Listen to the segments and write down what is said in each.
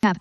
Tab.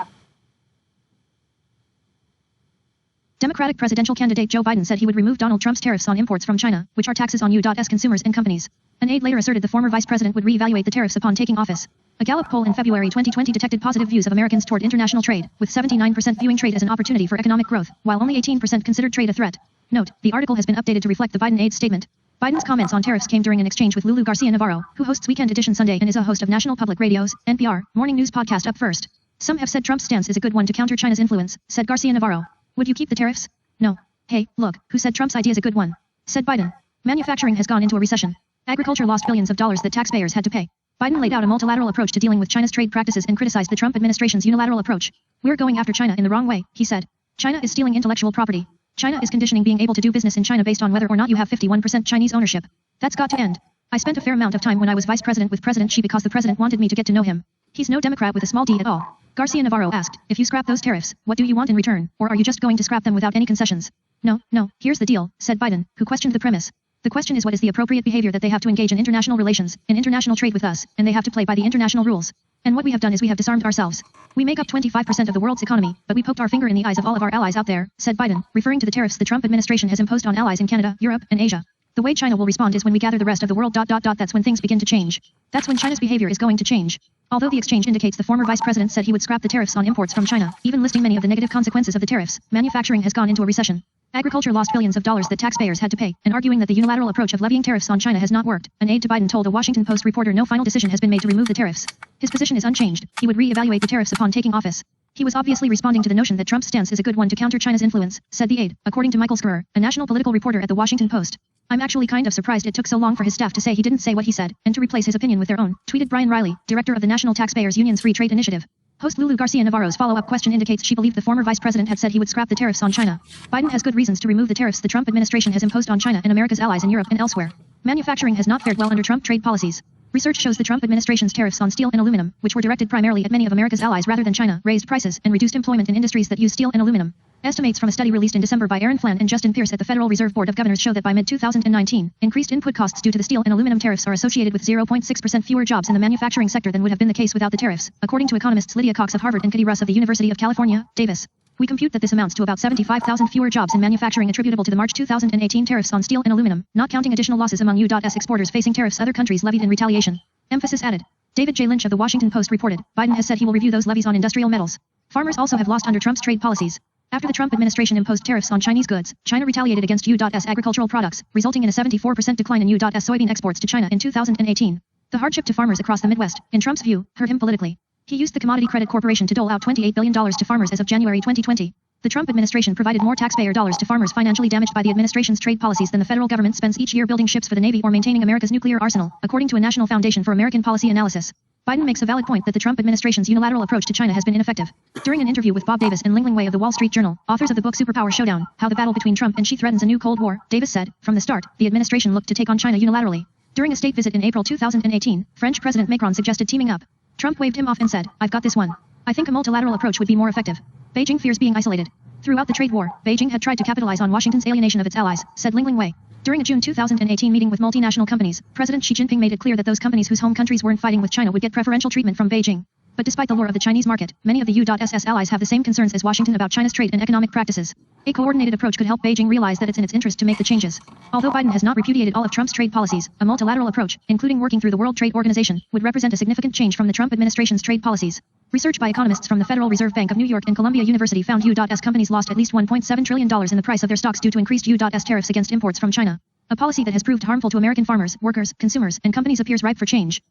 Democratic presidential candidate Joe Biden said he would remove Donald Trump's tariffs on imports from China, which are taxes on U.S. consumers and companies. An aide later asserted the former vice president would re-evaluate the tariffs upon taking office. A Gallup poll in February 2020 detected positive views of Americans toward international trade, with 79% viewing trade as an opportunity for economic growth, while only 18% considered trade a threat. Note, the article has been updated to reflect the Biden aide's statement. Biden's comments on tariffs came during an exchange with Lulu Garcia-Navarro, who hosts Weekend Edition Sunday and is a host of National Public Radio's, NPR, morning news podcast Up First. Some have said Trump's stance is a good one to counter China's influence, said Garcia-Navarro. Would you keep the tariffs? No. Hey, look, who said Trump's idea is a good one? Said Biden. Manufacturing has gone into a recession. Agriculture lost billions of dollars that taxpayers had to pay. Biden laid out a multilateral approach to dealing with China's trade practices and criticized the Trump administration's unilateral approach. We're going after China in the wrong way, he said. China is stealing intellectual property. China is conditioning being able to do business in China based on whether or not you have 51% Chinese ownership. That's got to end. I spent a fair amount of time when I was vice president with President Xi because the president wanted me to get to know him. He's no Democrat with a small d at all. Garcia-Navarro asked, if you scrap those tariffs, what do you want in return, or are you just going to scrap them without any concessions? No, here's the deal, said Biden, who questioned the premise. The question is what is the appropriate behavior that they have to engage in international relations, in international trade with us, and they have to play by the international rules. And what we have done is we have disarmed ourselves. We make up 25% of the world's economy, but we poked our finger in the eyes of all of our allies out there, said Biden, referring to the tariffs the Trump administration has imposed on allies in Canada, Europe, and Asia. The way China will respond is when we gather the rest of the world. That's when things begin to change. That's when China's behavior is going to change. Although the exchange indicates the former vice president said he would scrap the tariffs on imports from China, even listing many of the negative consequences of the tariffs, manufacturing has gone into a recession. Agriculture lost billions of dollars that taxpayers had to pay, and arguing that the unilateral approach of levying tariffs on China has not worked, an aide to Biden told a Washington Post reporter no final decision has been made to remove the tariffs. His position is unchanged. He would re-evaluate the tariffs upon taking office. He was obviously responding to the notion that Trump's stance is a good one to counter China's influence, said the aide, according to Michael Skruer, a national political reporter at the Washington Post. I'm actually kind of surprised it took so long for his staff to say he didn't say what he said, and to replace his opinion with their own, tweeted Brian Riley, director of the National Taxpayers Union's Free Trade Initiative. Host Lulu Garcia-Navarro's follow-up question indicates she believed the former vice president had said he would scrap the tariffs on China. Biden has good reasons to remove the tariffs the Trump administration has imposed on China and America's allies in Europe and elsewhere. Manufacturing has not fared well under Trump trade policies. Research shows the Trump administration's tariffs on steel and aluminum, which were directed primarily at many of America's allies rather than China, raised prices and reduced employment in industries that use steel and aluminum. Estimates from a study released in December by Aaron Flan and Justin Pierce at the Federal Reserve Board of Governors show that by mid-2019, increased input costs due to the steel and aluminum tariffs are associated with 0.6% fewer jobs in the manufacturing sector than would have been the case without the tariffs, according to economists Lydia Cox of Harvard and Kitty Russ of the University of California, Davis. We compute that this amounts to about 75,000 fewer jobs in manufacturing attributable to the March 2018 tariffs on steel and aluminum, not counting additional losses among U.S. exporters facing tariffs other countries levied in retaliation. Emphasis added. David J. Lynch of the Washington Post reported, Biden has said he will review those levies on industrial metals. Farmers also have lost under Trump's trade policies. After the Trump administration imposed tariffs on Chinese goods, China retaliated against U.S. agricultural products, resulting in a 74% decline in U.S. soybean exports to China in 2018. The hardship to farmers across the Midwest, in Trump's view, hurt him politically. He used the Commodity Credit Corporation to dole out $28 billion to farmers as of January 2020. The Trump administration provided more taxpayer dollars to farmers financially damaged by the administration's trade policies than the federal government spends each year building ships for the Navy or maintaining America's nuclear arsenal, according to a National Foundation for American Policy Analysis. Biden makes a valid point that the Trump administration's unilateral approach to China has been ineffective. During an interview with Bob Davis and Ling Ling Wei of the Wall Street Journal, authors of the book Superpower Showdown, How the Battle Between Trump and Xi Threatens a New Cold War, Davis said, from the start, the administration looked to take on China unilaterally. During a state visit in April 2018, French President Macron suggested teaming up. Trump waved him off and said, I've got this one. I think a multilateral approach would be more effective. Beijing fears being isolated. Throughout the trade war, Beijing had tried to capitalize on Washington's alienation of its allies, said Ling Ling Wei. During a June 2018 meeting with multinational companies, President Xi Jinping made it clear that those companies whose home countries weren't fighting with China would get preferential treatment from Beijing. But despite the lure of the Chinese market, many of the U.S. allies have the same concerns as Washington about China's trade and economic practices. A coordinated approach could help Beijing realize that it's in its interest to make the changes. Although Biden has not repudiated all of Trump's trade policies, a multilateral approach, including working through the World Trade Organization, would represent a significant change from the Trump administration's trade policies. Research by economists from the Federal Reserve Bank of New York and Columbia University found U.S. companies lost at least $1.7 trillion in the price of their stocks due to increased U.S. tariffs against imports from China. A policy that has proved harmful to American farmers, workers, consumers, and companies appears ripe for change.